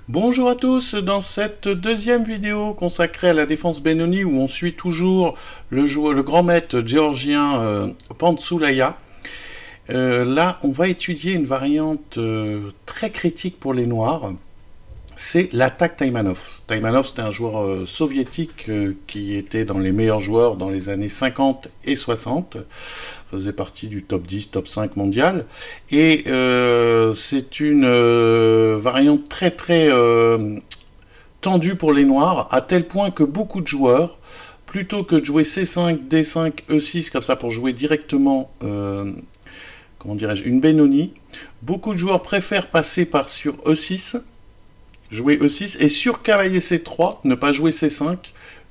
Bonjour à tous, dans cette deuxième vidéo consacrée à la défense Benoni où on suit toujours le grand maître géorgien Pantsoulaya. Là on va étudier une variante très critique pour les Noirs, c'est l'attaque Taimanov. Taimanov c'était un joueur soviétique qui était dans les meilleurs joueurs dans les années 50 et 60, faisait partie du top 10, top 5 mondial, et c'est une variante très tendue pour les Noirs, à tel point que beaucoup de joueurs, plutôt que de jouer C5, D5, E6 comme ça pour jouer directement comment dirais-je, une Benoni, beaucoup de joueurs préfèrent passer par sur E6, jouer E6, et sur cavalier C3, ne pas jouer C5,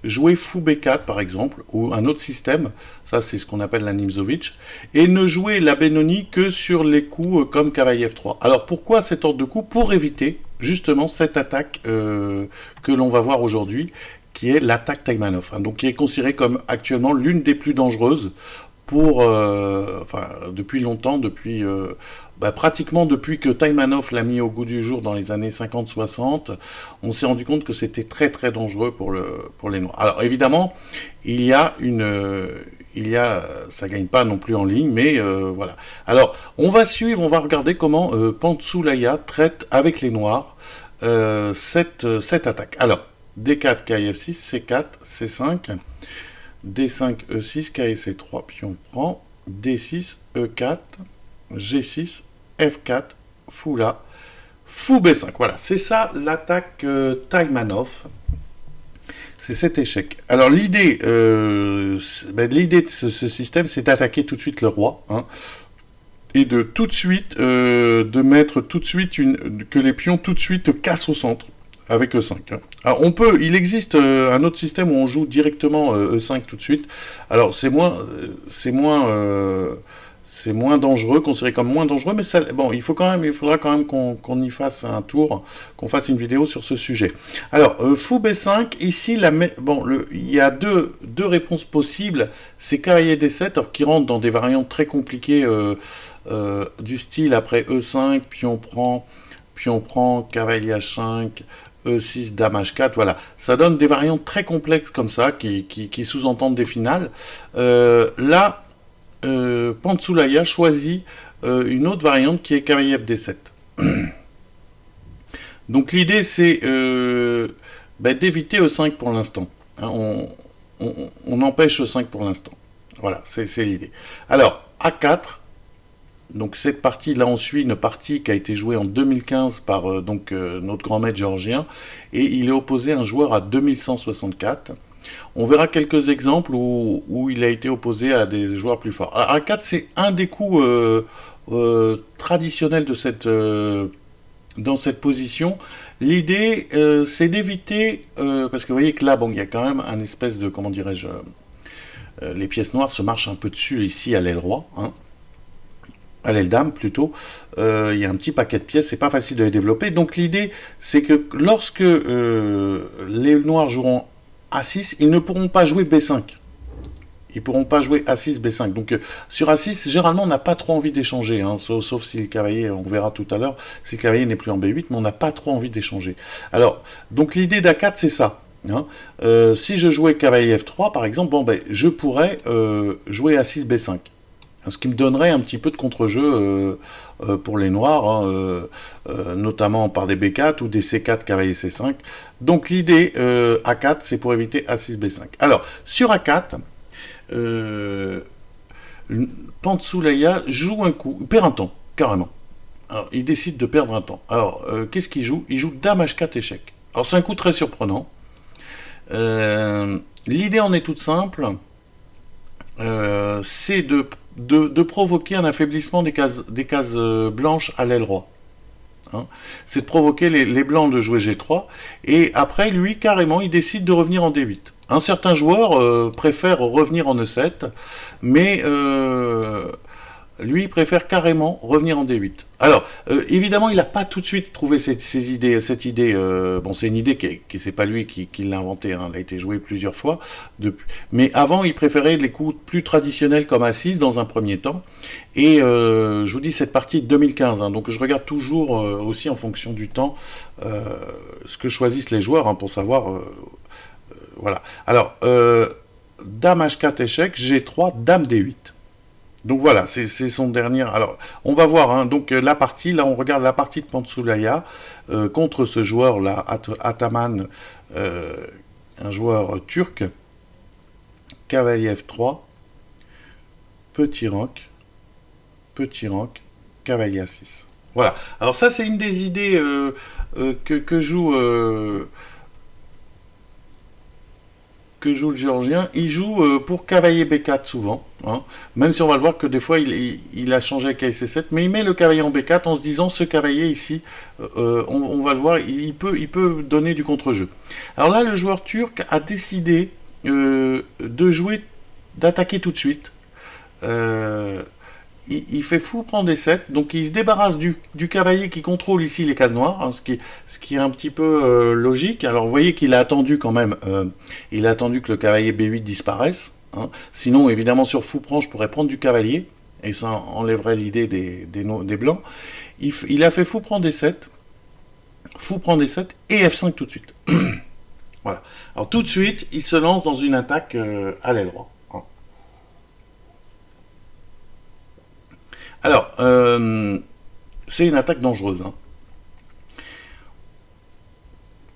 jouer fou B4 par exemple, ou un autre système, ça c'est ce qu'on appelle la Nimzowitsch, et ne jouer la Benoni que sur les coups comme cavalier F3. Alors pourquoi cet ordre de coups? Pour éviter justement cette attaque que l'on va voir aujourd'hui, qui est l'attaque Taimanov, hein, donc qui est considérée comme actuellement l'une des plus dangereuses pour, enfin, depuis longtemps, depuis pratiquement depuis que Taimanov l'a mis au goût du jour dans les années 50-60, on s'est rendu compte que c'était très dangereux pour les Noirs. Alors évidemment, ça gagne pas non plus en ligne, mais voilà. Alors on va suivre, on va regarder comment Pantsoulaya traite avec les Noirs cette attaque. Alors D4, KF6, C4, C5. D5, E6, KC3, pion prend, D6, E4, G6, F4, fou là, fou B5. Voilà, c'est ça l'attaque Taimanov. C'est cet échec. Alors l'idée de ce système, c'est d'attaquer tout de suite le roi, hein, et de tout de suite, de mettre tout de suite que les pions tout de suite cassent au centre. Avec E5. Alors il existe un autre système où on joue directement E5 tout de suite. Alors c'est moins dangereux, considéré comme moins dangereux, mais ça, bon, il faudra quand même qu'on y fasse un tour, qu'on fasse une vidéo sur ce sujet. Alors fou B5, ici il y a deux réponses possibles. C'est cavalier D7, alors qui rentre dans des variantes très compliquées du style après E5, pion prend, cavalier H5, E6, Dame H4, voilà. Ça donne des variantes très complexes comme ça, qui sous-entendent des finales. Là, Pantsoulaya choisit une autre variante qui est cavalier FD7. Donc l'idée, c'est d'éviter E5 pour l'instant. Hein, on empêche E5 pour l'instant. Voilà, c'est l'idée. Alors, A4, donc cette partie, là on suit une partie qui a été jouée en 2015 par notre grand maître géorgien, et il est opposé à un joueur à 2164. On verra quelques exemples où il a été opposé à des joueurs plus forts. Alors, A4, c'est un des coups traditionnels de dans cette position. L'idée, c'est d'éviter, parce que vous voyez que là, bon, il y a quand même un espèce de, comment dirais-je, les pièces noires se marchent un peu dessus ici à l'aile roi, hein, à l'aile dame plutôt, il y a un petit paquet de pièces, c'est pas facile de les développer. Donc l'idée, c'est que lorsque les noirs joueront A6, ils ne pourront pas jouer B5. Ils pourront pas jouer A6, B5. Donc sur A6, généralement, on n'a pas trop envie d'échanger, hein, sauf si le cavalier, on verra tout à l'heure, si le cavalier n'est plus en B8, mais on n'a pas trop envie d'échanger. Alors, donc l'idée d'A4, c'est ça. Hein. Si je jouais cavalier F3, par exemple, je pourrais jouer A6, B5. Ce qui me donnerait un petit peu de contre-jeu pour les noirs, hein, notamment par des B4 ou des C4 cavalier C5. Donc l'idée A4, c'est pour éviter A6, B5. Alors, sur A4, Pantsoulaya joue un coup, il perd un temps, carrément. Alors, il décide de perdre un temps. Alors, qu'est-ce qu'il joue? Il joue Dame H4 échec. Alors, c'est un coup très surprenant. L'idée en est toute simple. C'est de provoquer un affaiblissement des cases blanches à l'aile roi. Hein, c'est de provoquer les blancs de jouer G3, et après, lui, carrément, il décide de revenir en D8. Un certain joueur préfère revenir en E7, mais Lui, il préfère carrément revenir en D8. Alors, évidemment, il n'a pas tout de suite trouvé cette idée. Bon, c'est une idée qui c'est pas lui qui l'a inventée. Hein, elle a été jouée plusieurs fois. Depuis. Mais avant, il préférait les coups plus traditionnels comme Assise dans un premier temps. Et je vous dis cette partie de 2015. Hein, donc, je regarde toujours aussi en fonction du temps ce que choisissent les joueurs hein, pour savoir. Voilà. Alors, Dame H4 échec, G3, Dame D8. Donc voilà, c'est son dernier. Alors, on va voir. Hein, donc la partie, là, on regarde la partie de Pantsouleia contre ce joueur-là, Ataman, un joueur turc. Cavalier F3, petit rank, cavalier A6. Voilà. Alors ça, c'est une des idées que joue le géorgien. Il joue pour cavalier B4 souvent, hein, même si on va le voir que des fois il a changé avec C7, mais il met le cavalier en B4 en se disant ce cavalier ici, on va le voir, il peut donner du contre-jeu. Alors là, le joueur turc a décidé de jouer, d'attaquer tout de suite. Il fait fou prendre des 7, donc il se débarrasse du cavalier qui contrôle ici les cases noires, hein, ce qui est un petit peu logique. Alors vous voyez qu'il a attendu quand même, il a attendu que le cavalier B8 disparaisse, hein. Sinon évidemment sur fou prend je pourrais prendre du cavalier, et ça enlèverait l'idée des blancs. Il a fait fou prendre des 7, et F5 tout de suite. Voilà. Alors tout de suite, il se lance dans une attaque à l'aile droite. Alors, c'est une attaque dangereuse. Hein.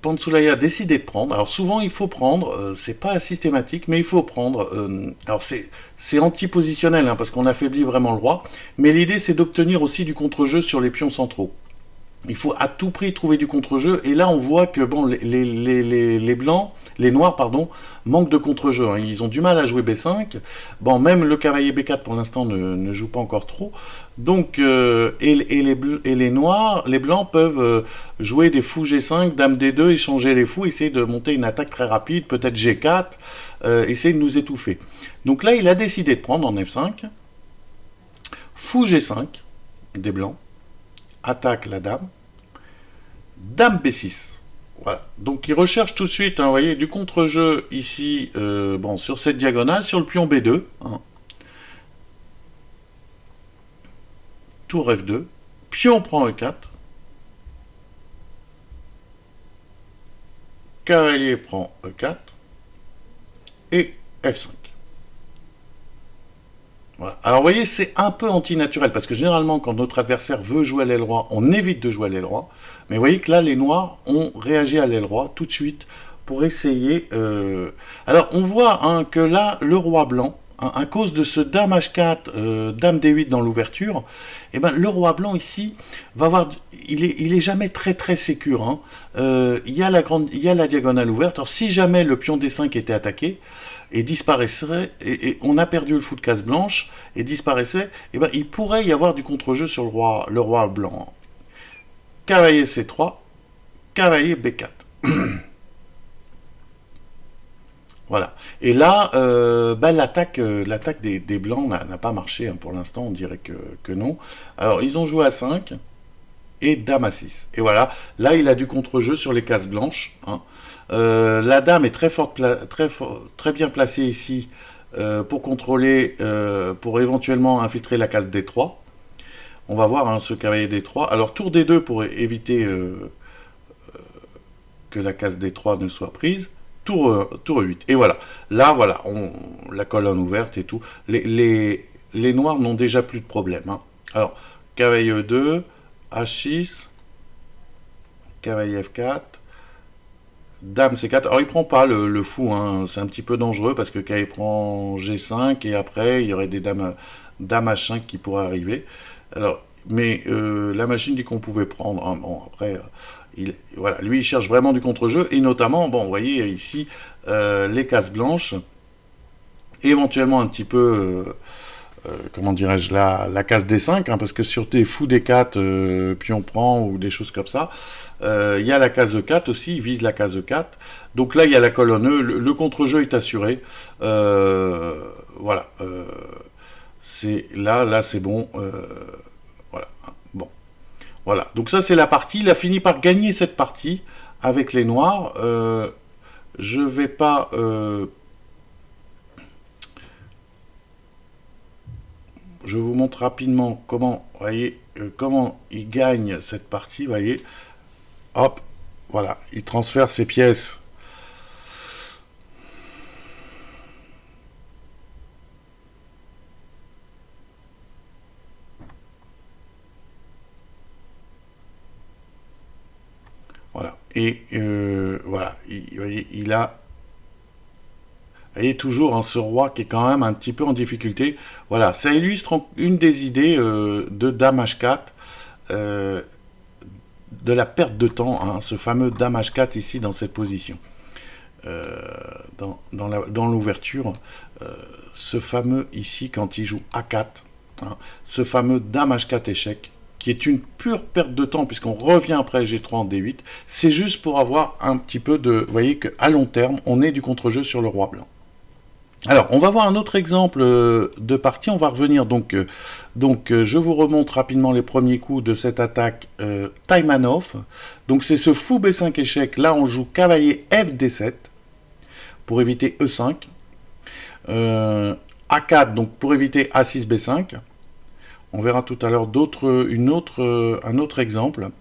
Pantsouleia a décidé de prendre. Alors souvent il faut prendre, c'est pas systématique, mais il faut prendre. Alors c'est anti-positionnel hein, parce qu'on affaiblit vraiment le roi. Mais l'idée c'est d'obtenir aussi du contre-jeu sur les pions centraux. Il faut à tout prix trouver du contre-jeu. Et là on voit que bon les blancs, les noirs pardon, manquent de contre-jeu. Hein. Ils ont du mal à jouer B5. Bon, même le cavalier B4 pour l'instant ne joue pas encore trop. Donc les noirs, les blancs peuvent jouer des fous G5, Dame D2, échanger les fous, essayer de monter une attaque très rapide, peut-être G4, essayer de nous étouffer. Donc là il a décidé de prendre en F5, fou G5 des blancs, attaque la dame, Dame B6. Voilà. Donc il recherche tout de suite, hein, vous voyez, du contre-jeu ici, bon, sur cette diagonale, sur le pion B2. Hein. Tour F2. Pion prend E4. Cavalier prend E4. Et F5. Voilà. Alors vous voyez, c'est un peu antinaturel, parce que généralement, quand notre adversaire veut jouer à l'aile droite, on évite de jouer à l'aile droite. Mais vous voyez que là, les noirs ont réagi à l'aile droite tout de suite pour essayer... Alors on voit hein, que là, le roi blanc, hein, à cause de ce Dame H4, Dame D8 dans l'ouverture, eh ben, le roi blanc ici va avoir... Il est jamais très très sécure. Hein. Il y a la diagonale ouverte. Alors si jamais le pion D5 était attaqué, et disparaissait, et on a perdu le fou de case blanche, et disparaissait, et ben, il pourrait y avoir du contre-jeu sur le roi blanc. Cavalier C3, cavalier B4. Voilà. Et là, bah, l'attaque des blancs n'a pas marché, hein, pour l'instant, on dirait que non. Alors, ils ont joué à 5, et Dame à 6. Et voilà, là, il a du contre-jeu sur les cases blanches, hein. La dame est très bien placée ici pour contrôler, pour éventuellement infiltrer la case D3. On va voir hein, ce cavalier D3. Alors tour D2 pour éviter que la case D3 ne soit prise. Tour 8. Et voilà. Là, voilà, la colonne ouverte et tout. Les noirs n'ont déjà plus de problème. Hein. Alors, cavalier E2, H6, cavalier F4. Dame C4, alors il prend pas le fou, hein. C'est un petit peu dangereux parce que quand il prend G5 et après il y aurait des dames H5 qui pourraient arriver. Alors, mais la machine dit qu'on pouvait prendre. Hein. Bon après, voilà, lui il cherche vraiment du contre-jeu et notamment, bon, vous voyez ici les cases blanches, éventuellement un petit peu. Comment dirais-je, la case D5, hein, parce que sur des fous D4, pion prend, ou des choses comme ça, il y a la case E4 aussi, il vise la case E4, donc là il y a la colonne E, le contre-jeu est assuré, voilà, C'est là c'est bon. Voilà. Bon. Voilà. Donc ça, c'est la partie. Il a fini par gagner cette partie avec les noirs. Je vais pas... je vous montre rapidement comment, voyez, comment il gagne cette partie. Voyez. Hop. Voilà. Il transfère ses pièces. Voilà. Et voilà. Voyez, il a... Vous voyez toujours hein, ce roi qui est quand même un petit peu en difficulté. Voilà, ça illustre une des idées de Dame H4, euh, de la perte de temps, hein, ce fameux Dame H4 ici dans cette position. Euh, dans l'ouverture, ce fameux ici quand il joue A4, hein, ce fameux Dame H4 échec, qui est une pure perte de temps puisqu'on revient après G3 en D8, c'est juste pour avoir un petit peu de... Vous voyez qu'à long terme, on est du contre-jeu sur le roi blanc. Alors, on va voir un autre exemple de partie. On va revenir je vous remonte rapidement les premiers coups de cette attaque Taimanov. Donc, c'est ce fou B5 échec. Là, on joue cavalier FD7 pour éviter E5. A4, donc pour éviter A6 B5. On verra tout à l'heure un autre exemple.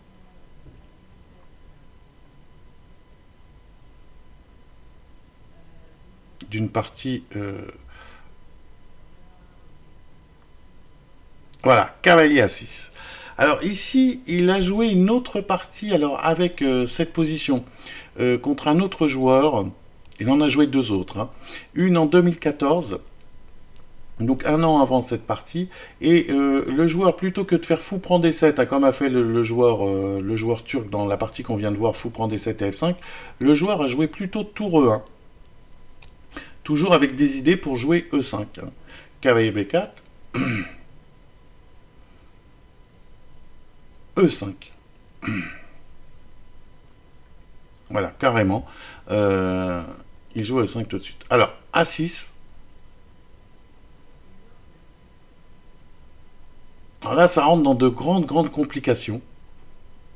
D'une partie... voilà, cavalier A6. Alors ici, il a joué une autre partie alors avec cette position contre un autre joueur. Il en a joué deux autres. Hein. Une en 2014, donc un an avant cette partie. Et le joueur, plutôt que de faire fou prend D7, hein, comme a fait le joueur turc dans la partie qu'on vient de voir, fou prend D7 et F5, le joueur a joué plutôt tour E1. Toujours avec des idées pour jouer E5. Hein. Cavalier B4. E5. Voilà, carrément. Il joue E5 tout de suite. Alors, A6. Alors là, ça rentre dans de grandes complications.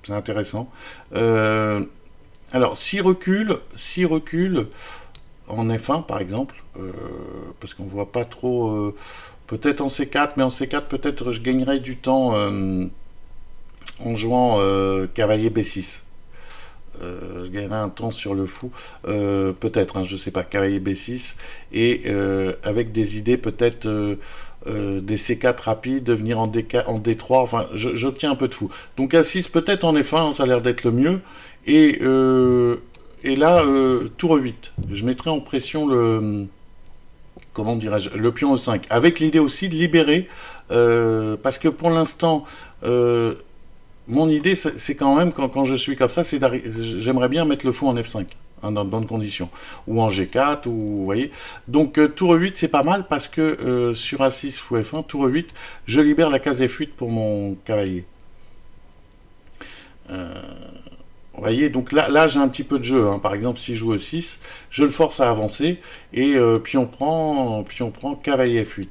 C'est intéressant. Alors, s'il recule en F1 par exemple, parce qu'on voit pas trop, peut-être en C4, mais en C4 peut-être je gagnerai du temps en jouant cavalier B6. Je gagnerai un temps sur le fou, peut-être, hein, je sais pas, cavalier B6, et avec des idées peut-être des C4 rapides, de venir en D3, enfin j'obtiens un peu de fou. Donc A6 peut-être en F1, hein, ça a l'air d'être le mieux, et là, tour 8, je mettrai en pression comment dirais-je, le pion E5, avec l'idée aussi de libérer, parce que pour l'instant, mon idée, c'est quand même, quand je suis comme ça, j'aimerais bien mettre le fou en F5, hein, dans de bonnes conditions, ou en G4, ou vous voyez. Donc tour 8, c'est pas mal, parce que sur A6, fou F1, tour 8, je libère la case F8 pour mon cavalier. Vous voyez, donc là j'ai un petit peu de jeu. Hein. Par exemple, si je joue E6, je le force à avancer, et puis on prend cavalier F8.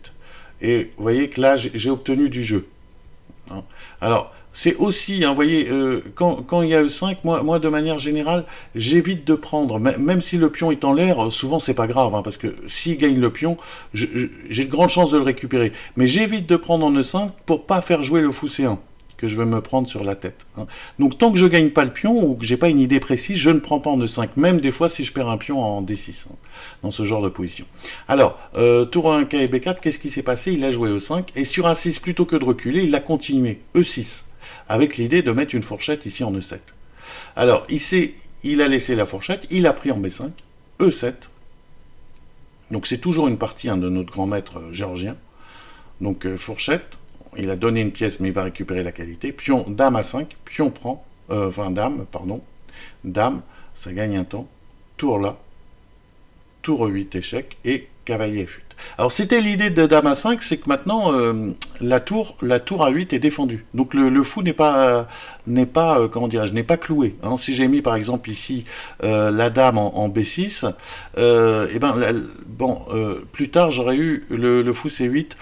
Et vous voyez que là, j'ai obtenu du jeu. Hein. Alors, c'est aussi, hein, vous voyez, quand il y a E5, moi de manière générale, j'évite de prendre, même si le pion est en l'air, souvent c'est pas grave, hein, parce que s'il gagne le pion, j'ai de grandes chances de le récupérer. Mais j'évite de prendre en E5 pour pas faire jouer le fou C1, que je veux me prendre sur la tête. Hein. Donc tant que je gagne pas le pion, ou que j'ai pas une idée précise, je ne prends pas en E5, même des fois si je perds un pion en D6, hein, dans ce genre de position. Alors, tour 1, cavalier B4, qu'est-ce qui s'est passé? Il a joué E5, et sur A6, plutôt que de reculer, il a continué E6. Avec l'idée de mettre une fourchette ici en E7. Alors, il a laissé la fourchette, il a pris en B5, E7. Donc c'est toujours une partie, hein, de notre grand maître géorgien. Donc fourchette, il a donné une pièce mais il va récupérer la qualité. Pion, dame A5, pion prend, dame, pardon. Dame, ça gagne un temps. Tour là, tour E8 échec, et cavalier F8. Alors c'était l'idée de dame à 5, c'est que maintenant la tour A8 est défendue. Donc le fou n'est pas comment dirais-je, n'est pas cloué. Hein. Si j'ai mis par exemple ici la dame en B6, et ben plus tard j'aurais eu le fou C8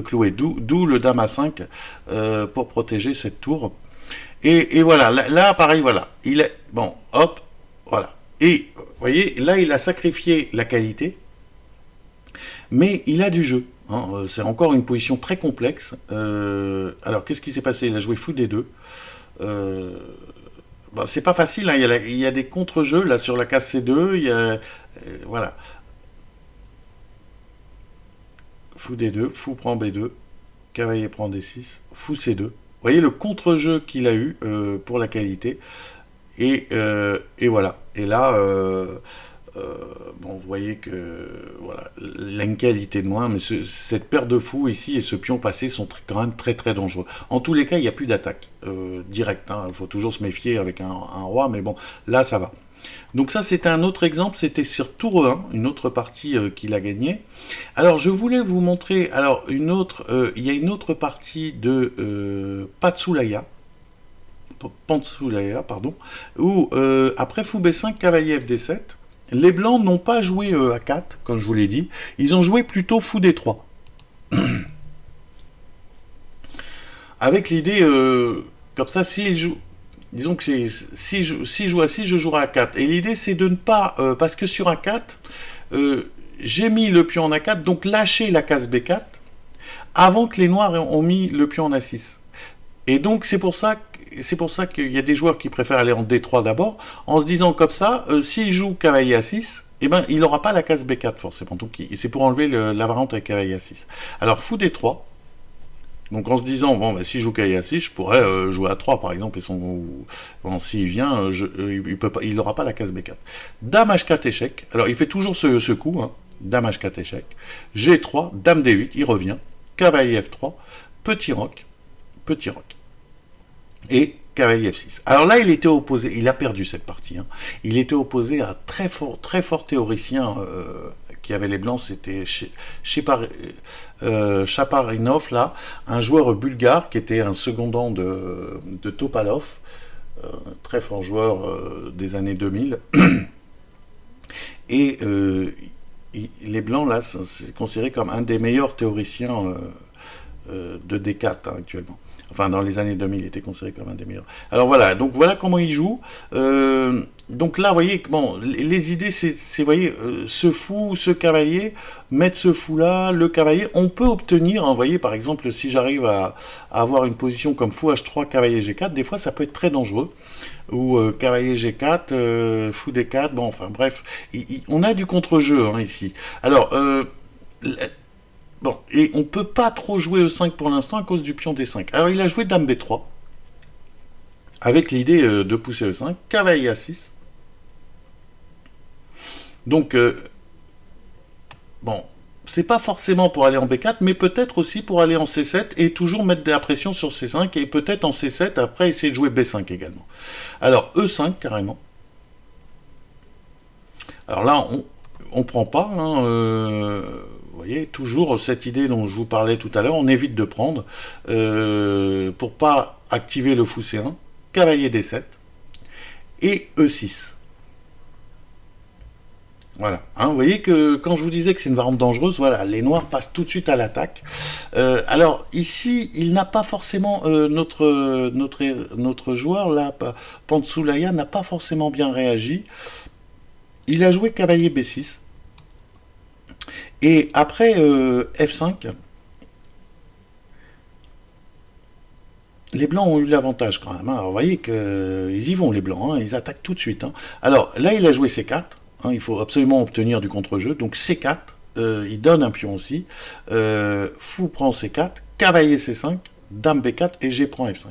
cloué. D'où le dame A5 pour protéger cette tour. Et voilà, là pareil, voilà. Il est bon, hop, voilà. Et vous voyez, là il a sacrifié la qualité. Mais il a du jeu. Hein. C'est encore une position très complexe. Alors, qu'est-ce qui s'est passé? Il a joué fou D2. C'est pas facile. Hein. Il y a des contre-jeux là sur la case C2. Voilà. Fou D2, fou prend B2, cavalier prend D6, fou C2. Vous voyez le contre-jeu qu'il a eu pour la qualité. Et voilà. Et là... vous voyez que voilà, il a une qualité de moins, mais cette paire de fous ici et ce pion passé sont quand même très très dangereux. En tous les cas, il n'y a plus d'attaque directe. Il faut toujours se méfier avec un roi, mais bon, là ça va. Donc ça c'était un autre exemple, c'était sur tour E1, une autre partie qu'il a gagnée. Alors je voulais vous montrer, alors il y a une autre partie de Pantsoulaya, pardon, où après fou B5, cavalier FD7, les blancs n'ont pas joué A4, comme je vous l'ai dit, ils ont joué plutôt fou D3. Avec l'idée, comme ça, s'ils jouent, disons que si je joue A6, je jouerai A4. Et l'idée, c'est de ne pas, parce que sur A4, j'ai mis le pion en A4, donc lâcher la case B4, avant que les noirs ont mis le pion en A6. Et donc, c'est pour ça qu'il y a des joueurs qui préfèrent aller en D3 d'abord, en se disant comme ça, s'il joue cavalier A6, eh ben, il n'aura pas la case B4 forcément. Donc c'est pour enlever la variante avec cavalier A6. Alors fou D3, donc en se disant, bon, bah, si je joue cavalier A6, je pourrais jouer A3 par exemple, et s'il vient, il n'aura pas la case B4. Dame H4 échec, alors il fait toujours ce coup, hein. Dame H4 échec, G3, Dame D8, il revient, cavalier F3, petit roc, et cavalier F6. Alors là, il était opposé, il a perdu cette partie. Hein. Il était opposé à un très fort théoricien qui avait les blancs, c'était Chaparinov, là, un joueur bulgare qui était un secondant de Topalov, très fort joueur des années 2000. Et les blancs, là, c'est considéré comme un des meilleurs théoriciens de D4 hein, actuellement. Enfin, dans les années 2000, il était considéré comme un des meilleurs. Alors voilà, donc voilà comment il joue. Donc là, vous voyez, bon, les idées, c'est vous voyez, ce fou, ce cavalier, mettre ce fou-là, le cavalier, on peut obtenir, hein, vous voyez, par exemple, si j'arrive à avoir une position comme fou H3, cavalier G4, des fois, ça peut être très dangereux. Ou cavalier G4, fou D4, bon, enfin, bref, on a du contre-jeu, hein, ici. Alors, bon, et on ne peut pas trop jouer E5 pour l'instant à cause du pion D5. Alors il a joué Dame B3, avec l'idée de pousser E5, cavalier A6. Donc, bon, c'est pas forcément pour aller en B4, mais peut-être aussi pour aller en C7 et toujours mettre de la pression sur C5 et peut-être en C7, après essayer de jouer B5 également. Alors, E5 carrément. Alors là, on prend pas, hein, vous voyez, toujours cette idée dont je vous parlais tout à l'heure, on évite de prendre pour pas activer le fou C1, cavalier D7 et E6. Voilà, hein, vous voyez que quand je vous disais que c'est une variante dangereuse, voilà, les noirs passent tout de suite à l'attaque. Alors ici, il n'a pas forcément notre joueur là, Pantsoulaya n'a pas forcément bien réagi. Il a joué cavalier B6. Et après F5, les blancs ont eu l'avantage quand même. Hein. Alors, vous voyez qu'ils y vont les blancs, hein. Ils attaquent tout de suite. Hein. Alors là, il a joué C4. Hein. Il faut absolument obtenir du contre-jeu. Donc C4, il donne un pion aussi. Fou prend C4, cavalier C5, Dame B4 et G prend F5.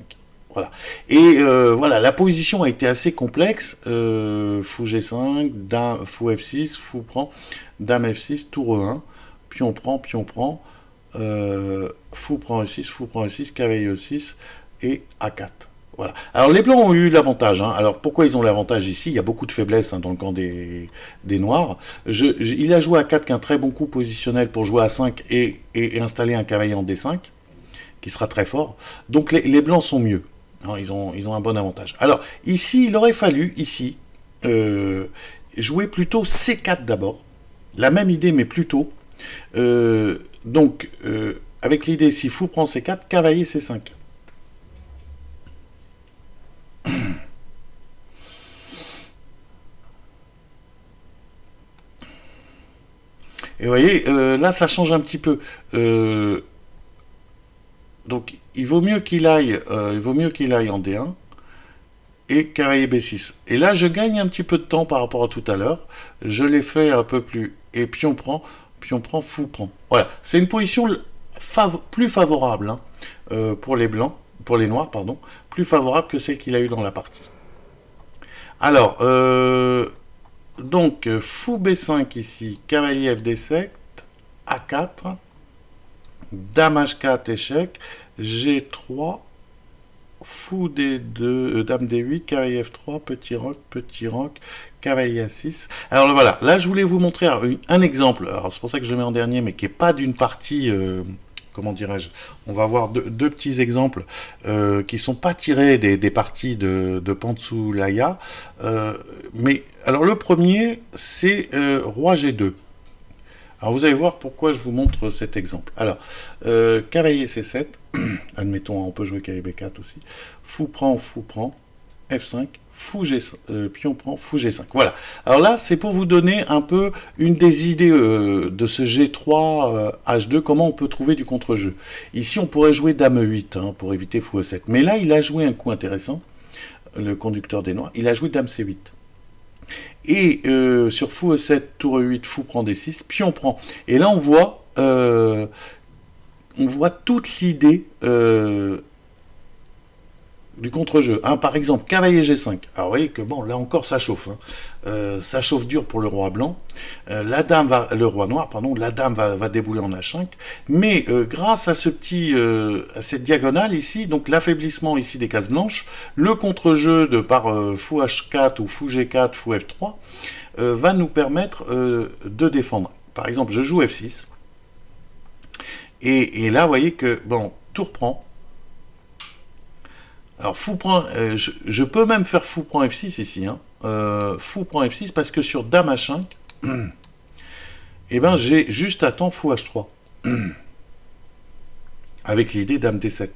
Voilà. Et voilà, la position a été assez complexe. Fou G5, Dame, Fou F6, Fou prend, Dame F6, tour E1, pion prend, fou prend E6, cavalier E6 et A4. Voilà. Alors les blancs ont eu l'avantage. Hein. Alors pourquoi ils ont l'avantage ici? Il y a beaucoup de faiblesses hein, dans le camp des noirs. Il a joué à 4 qu'un très bon coup positionnel pour jouer à 5 et installer un cavalier en D5, qui sera très fort. Donc les blancs sont mieux. Hein, ils ont un bon avantage. Alors ici, il aurait fallu, ici, jouer plutôt C4 d'abord. La même idée, mais plus tôt. Donc, avec l'idée, si fou prend C4, cavalier C5. Et vous voyez, là, ça change un petit peu. Donc, il vaut mieux qu'il aille en D1 et cavalier B6. Et là, je gagne un petit peu de temps par rapport à tout à l'heure. Je l'ai fait un peu plus. Et pion prend, fou prend. Voilà, c'est une position plus favorable hein, pour les blancs, pour les noirs, pardon, plus favorable que celle qu'il a eu dans la partie. Alors, donc, fou B5 ici, cavalier FD7, A4, dame H4, échec, G3, fou D2, dame D8, cavalier F3, petit roc, cavalier A6. Alors voilà, là je voulais vous montrer un exemple, alors c'est pour ça que je le mets en dernier, mais qui n'est pas d'une partie... comment dirais-je, on va voir deux petits exemples qui ne sont pas tirés des parties de Pantsoulaya. Mais alors le premier, c'est roi G2. Alors vous allez voir pourquoi je vous montre cet exemple. Alors, cavalier C7, admettons, on peut jouer cavalier B4 aussi. Fou prend, F5, pion prend, fou G5. Voilà. Alors là, c'est pour vous donner un peu une des idées de ce G3 H2, comment on peut trouver du contre-jeu. Ici, on pourrait jouer dame E8 hein, pour éviter fou E7. Mais là, il a joué un coup intéressant, le conducteur des noirs. Il a joué dame C8. Et sur fou E7, tour E8, fou prend D6, pion prend. Et là, on voit toute l'idée du contre-jeu. Hein, par exemple, cavalier G5. Alors vous voyez que bon, là encore, ça chauffe. Hein. Ça chauffe dur pour le roi blanc. Le roi noir, pardon. La dame va débouler en H5. Mais grâce à à cette diagonale ici, donc l'affaiblissement ici des cases blanches, le contre-jeu de par fou H4 ou fou G4, fou F3, va nous permettre de défendre. Par exemple, je joue F6. Et là, vous voyez que, bon, tour prend. Alors, fou prend, je peux même faire fou prend F6 ici. Hein. Fou prend F6 parce que sur dame H5, eh ben, j'ai juste à temps fou H3. Avec l'idée dame D7.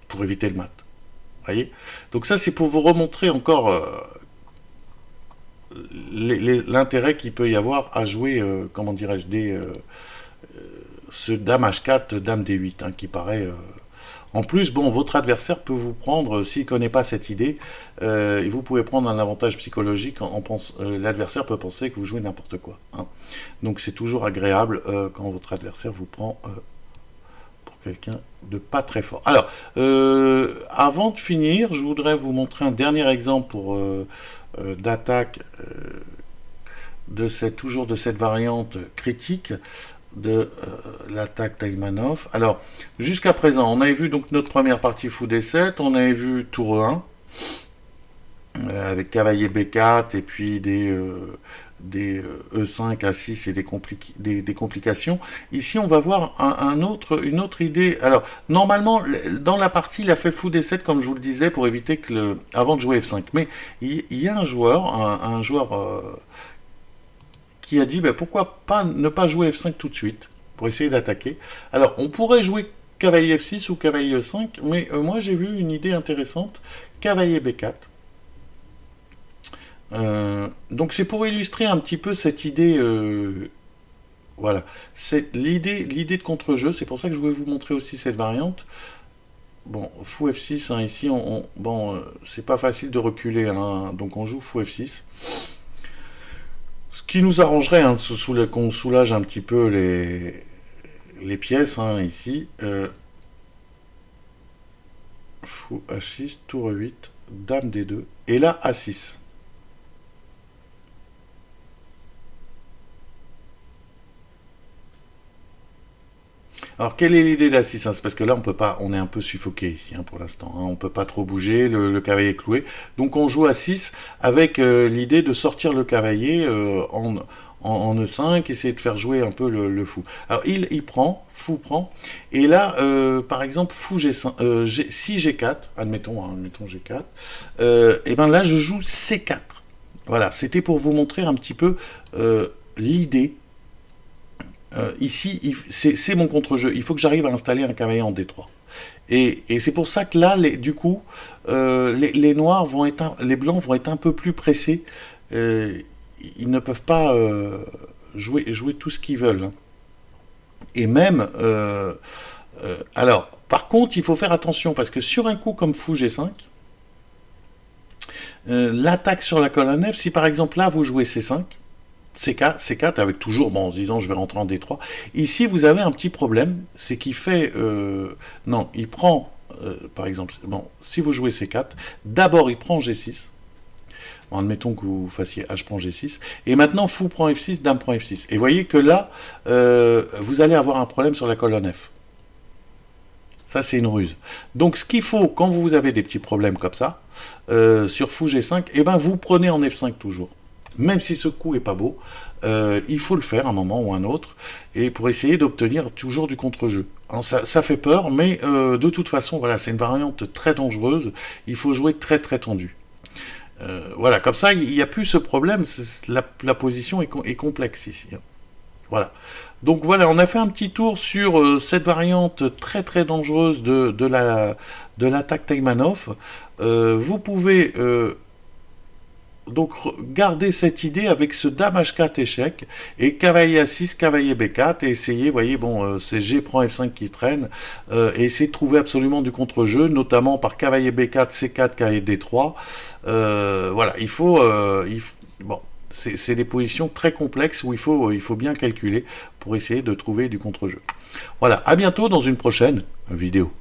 Pour éviter le mat. Vous voyez? Donc ça, c'est pour vous remontrer encore l'intérêt qu'il peut y avoir à jouer, comment dirais-je, ce dame H4, dame D8, hein, qui paraît... En plus, bon, votre adversaire peut vous prendre, s'il ne connaît pas cette idée, vous pouvez prendre un avantage psychologique, l'adversaire peut penser que vous jouez n'importe quoi. Hein. Donc c'est toujours agréable quand votre adversaire vous prend pour quelqu'un de pas très fort. Alors, avant de finir, je voudrais vous montrer un dernier exemple d'attaque toujours de cette variante critique de l'attaque Taïmanov. Alors, jusqu'à présent, on avait vu donc notre première partie fou D7, on avait vu tour E1, avec cavalier B4, et puis des E5, A6 et des complications. Ici, on va voir une autre idée. Alors, normalement, dans la partie, il a fait fou D7, comme je vous le disais, pour éviter avant de jouer F5. Mais il y a un joueur qui a dit pourquoi ne pas jouer F5 tout de suite pour essayer d'attaquer. Alors on pourrait jouer cavalier F6 ou cavalier E5, mais moi j'ai vu une idée intéressante, cavalier B4. Donc c'est pour illustrer un petit peu cette idée, voilà, c'est l'idée de contre-jeu, c'est pour ça que je voulais vous montrer aussi cette variante. Bon, fou F6, hein, ici, c'est pas facile de reculer, hein, donc on joue fou F6. Ce qui nous arrangerait, hein, qu'on soulage un petit peu les pièces, hein, ici. Fou H6, tour E8, dame D2, et là A6. Alors, quelle est l'idée de la 6, hein? C'est parce que là, on peut pas, on est un peu suffoqué ici, hein, pour l'instant, hein. On peut pas trop bouger, le cavalier est cloué. Donc, on joue à 6 avec l'idée de sortir le cavalier en E5, essayer de faire jouer un peu le fou. Alors, il prend, fou prend, et là, par exemple, fou G5, si G4, admettons, hein, admettons G4, et ben là, je joue C4. Voilà, c'était pour vous montrer un petit peu l'idée. Ici, c'est mon contre-jeu. Il faut que j'arrive à installer un cavalier en D3. Et c'est pour ça que là, du coup, les noirs vont être, les blancs vont être un peu plus pressés. Ils ne peuvent pas jouer tout ce qu'ils veulent, hein. Et même, alors, par contre, il faut faire attention parce que sur un coup comme fou G5, l'attaque sur la colonne F, si par exemple là vous jouez C5, C4 avec toujours, bon, en se disant je vais rentrer en D3. Ici, vous avez un petit problème, c'est qu'il fait, non, il prend, par exemple, bon, si vous jouez C4, d'abord il prend G6. Bon, admettons que vous fassiez H prend G6, et maintenant fou prend F6, dame prend F6. Et voyez que là, vous allez avoir un problème sur la colonne F. Ça, c'est une ruse. Donc, ce qu'il faut, quand vous avez des petits problèmes comme ça, sur fou G5, eh ben, vous prenez en F5 toujours. Même si ce coup est pas beau, il faut le faire à un moment ou un autre, et pour essayer d'obtenir toujours du contre-jeu. Ça fait peur, mais de toute façon, voilà, c'est une variante très dangereuse, il faut jouer très très tendu. Voilà, comme ça, il n'y a plus ce problème, la position est complexe ici. Voilà. Donc voilà, on a fait un petit tour sur cette variante très très dangereuse de l'attaque Taïmanov. Vous pouvez donc garder cette idée avec ce dame H4 échec et cavalier A6, cavalier B4 et essayer, voyez, bon, c'est G prend F5 qui traîne, et essayer de trouver absolument du contre-jeu, notamment par cavalier B4, C4, cavalier D3. Voilà, bon, c'est des positions très complexes où il faut bien calculer pour essayer de trouver du contre-jeu. Voilà, à bientôt dans une prochaine vidéo.